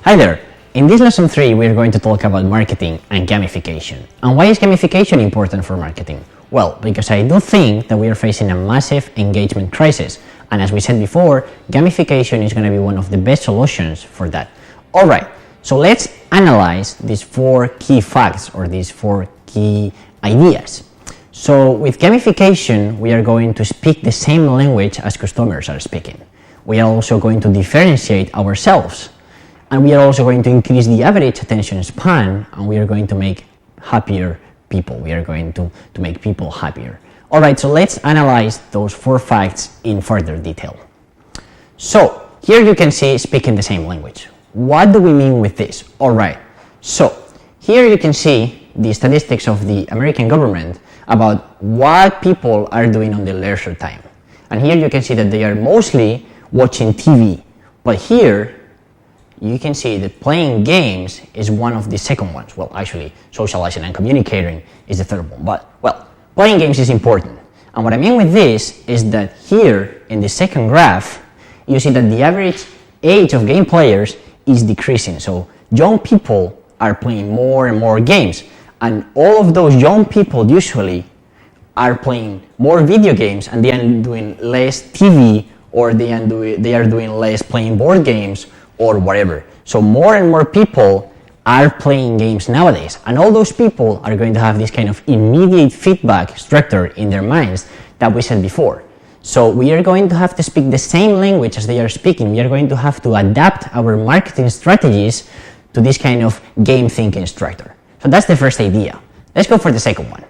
Hi there! In this lesson 3, we are going to talk about marketing and gamification. And why is gamification important for marketing? Well, because I do think that we are facing a massive engagement crisis. And as we said before, gamification is going to be one of the best solutions for that. Alright, so let's analyze these 4 key facts or these 4 key ideas. So with gamification, we are going to speak the same language as customers are speaking. We are also going to differentiate ourselves. And we are also going to increase the average attention span, and we are going to make happier people. We are going to make people happier. Alright, so let's analyze those 4 facts in further detail. So, here you can see speaking the same language. What do we mean with this? Alright, so here you can see the statistics of the American government about what people are doing on their leisure time. And here you can see that they are mostly watching TV. But here, you can see that playing games is one of the second ones. Well, actually, socializing and communicating is the third one. But, well, playing games is important. And what I mean with this is that here, in the second graph, you see that the average age of game players is decreasing. So, young people are playing more and more games. And all of those young people usually are playing more video games, and they are doing less TV, or they are doing less playing board games, or whatever. So more and more people are playing games nowadays, and all those people are going to have this kind of immediate feedback structure in their minds that we said before. So we are going to have to speak the same language as they are speaking. We are going to have to adapt our marketing strategies to this kind of game thinking structure. So that's the first idea. Let's go for the second one.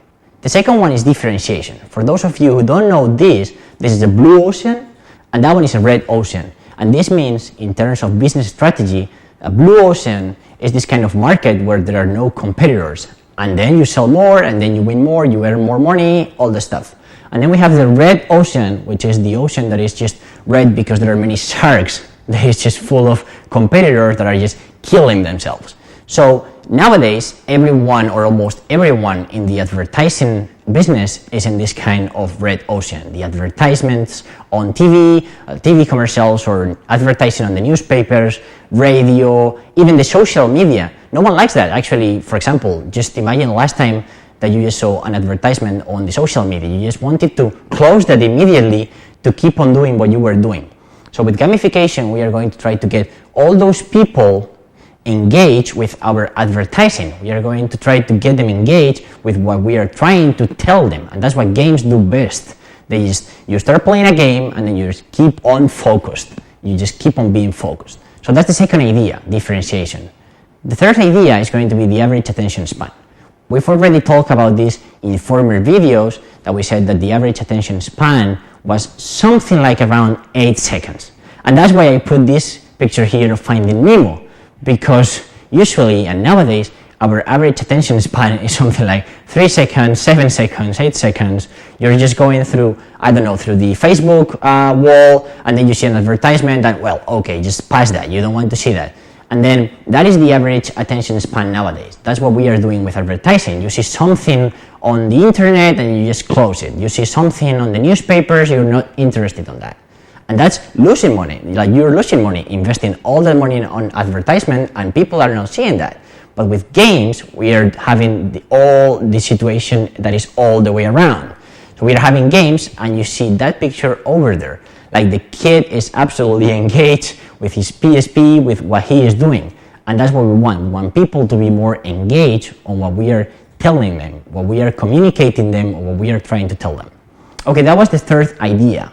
The second one is differentiation. For those of you who don't know this is a blue ocean, and that one is a red ocean. And this means, in terms of business strategy, a blue ocean is this kind of market where there are no competitors. And then you sell more, and then you win more, you earn more money, all the stuff. And then we have the red ocean, which is the ocean that is just red because there are many sharks that is just full of competitors that are just killing themselves. So nowadays, everyone or almost everyone in the advertising business is in this kind of red ocean. The advertisements on TV, TV commercials, or advertising on the newspapers, radio, even the social media. No one likes that. Actually, for example, just imagine last time that you just saw an advertisement on the social media. You just wanted to close that immediately to keep on doing what you were doing. So with gamification, we are going to try to get all those people engage with our advertising. We are going to try to get them engaged with what we are trying to tell them, and that's what games do best. You start playing a game and then you just keep on focused. You just keep on being focused. So that's the second idea, differentiation. The third idea is going to be the average attention span. We've already talked about this in former videos, that we said that the average attention span was something like around 8 seconds. And that's why I put this picture here of Finding Nemo. Because usually, and nowadays, our average attention span is something like 3 seconds, 7 seconds, 8 seconds. You're just going through, I don't know, through the Facebook wall, and then you see an advertisement and, well, okay, just pass that. You don't want to see that. And then that is the average attention span nowadays. That's what we are doing with advertising. You see something on the internet and you just close it. You see something on the newspapers, you're not interested in that. And that's losing money. Like, you're losing money, investing all that money on advertisement, and people are not seeing that. But with games, we are having the situation that is all the way around. So we are having games, and you see that picture over there. Like, the kid is absolutely engaged with his PSP, with what he is doing. And that's what we want. We want people to be more engaged on what we are telling them, what we are communicating them, or what we are trying to tell them. Okay, that was the third idea.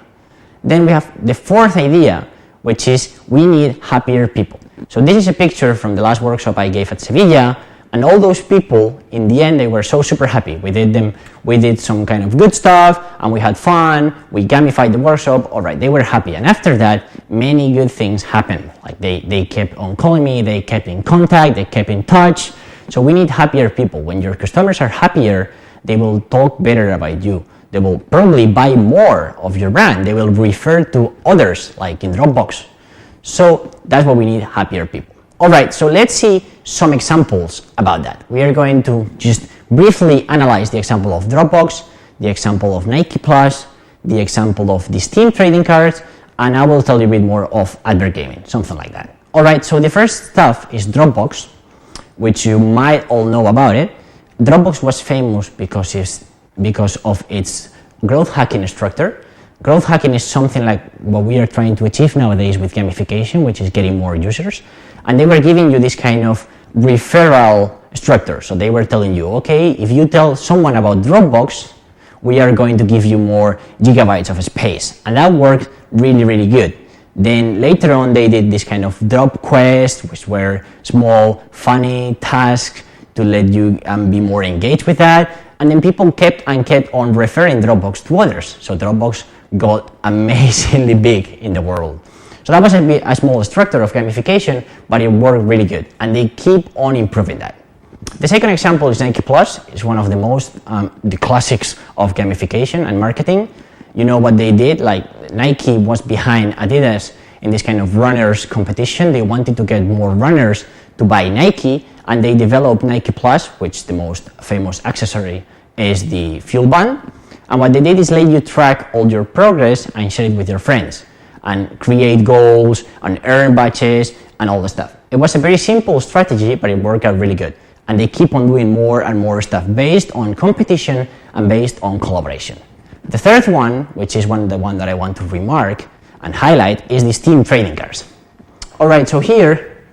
Then we have the fourth idea, which is we need happier people. So this is a picture from the last workshop I gave at Sevilla, and all those people, in the end, they were so super happy. We did some kind of good stuff, and we had fun, we gamified the workshop, alright, they were happy. And after that, many good things happened. Like, they kept on calling me, they kept in contact, they kept in touch. So we need happier people. When your customers are happier, they will talk better about you. They will probably buy more of your brand. They will refer to others, like in Dropbox. So that's what we need, happier people. Alright, so let's see some examples about that. We are going to just briefly analyze the example of Dropbox, the example of Nike Plus, the example of the Steam trading cards, and I will tell you a bit more of advert gaming, something like that. Alright, so the first stuff is Dropbox, which you might all know about it. Dropbox was famous because of its growth hacking structure. Growth hacking is something like what we are trying to achieve nowadays with gamification, which is getting more users. And they were giving you this kind of referral structure. So they were telling you, okay, if you tell someone about Dropbox, we are going to give you more gigabytes of space. And that worked really, really good. Then later on, they did this kind of drop quests, which were small, funny tasks to let you be more engaged with that. And then people kept on referring Dropbox to others. So Dropbox got amazingly big in the world. So that was a small structure of gamification, but it worked really good. And they keep on improving that. The second example is Nike Plus. It's one of the most, the classics of gamification and marketing. You know what they did? Like Nike was behind Adidas in this kind of runners competition. They wanted to get more runners to buy Nike, and they developed Nike Plus, which the most famous accessory is the Fuel Band. And what they did is let you track all your progress and share it with your friends and create goals and earn badges and all the stuff. It was a very simple strategy, but it worked out really good. And they keep on doing more and more stuff based on competition and based on collaboration. The third one, which is the one that I want to remark and highlight, is the Steam trading cards. Alright, so here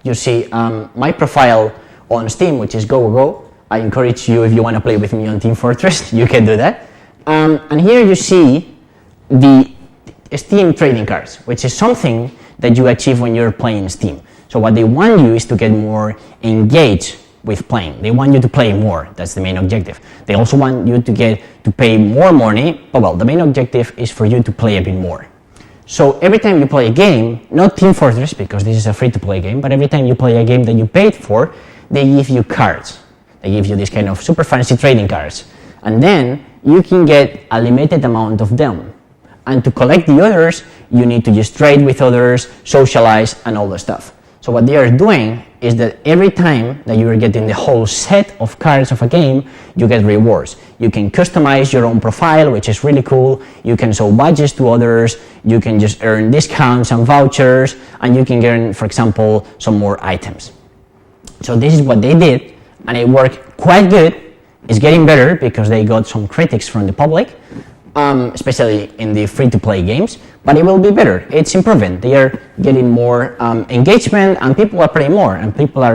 you see my profile on Steam, which is GoGoGo. I encourage you, if you want to play with me on Team Fortress, you can do that. And here you see the Steam trading cards, which is something that you achieve when you're playing Steam. So what they want you is to get more engaged with playing. They want you to play more. That's the main objective. They also want you to pay more money, but well, the main objective is for you to play a bit more. So every time you play a game, not Team Fortress, because this is a free-to-play game, but every time you play a game that you paid for, they give you cards. They give you this kind of super fancy trading cards. And then you can get a limited amount of them. And to collect the others, you need to just trade with others, socialize, and all the stuff. So what they are doing is that every time that you are getting the whole set of cards of a game, you get rewards. You can customize your own profile, which is really cool. You can show badges to others. You can just earn discounts and vouchers, and you can earn, for example, some more items. So this is what they did, and it worked quite good. It's getting better because they got some critics from the public, especially in the free-to-play games, but it will be better. It's improving. They are getting more engagement, and people are playing more, and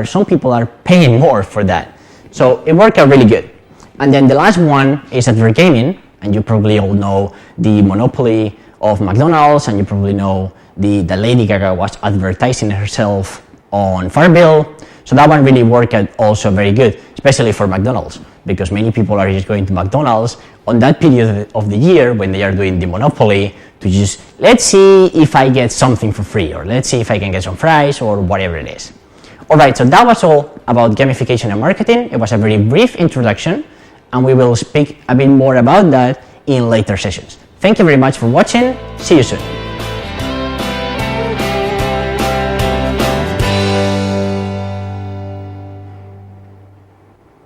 some people are paying more for that. So it worked out really good. And then the last one is advert gaming, and you probably all know the monopoly of McDonald's, and you probably know the Lady Gaga was advertising herself on Farmville. So that one really worked out also very good, especially for McDonald's, because many people are just going to McDonald's on that period of the year when they are doing the monopoly to just, let's see if I get something for free, or let's see if I can get some fries, or whatever it is. Alright, so that was all about gamification and marketing. It was a very brief introduction, and we will speak a bit more about that in later sessions. Thank you very much for watching. See you soon.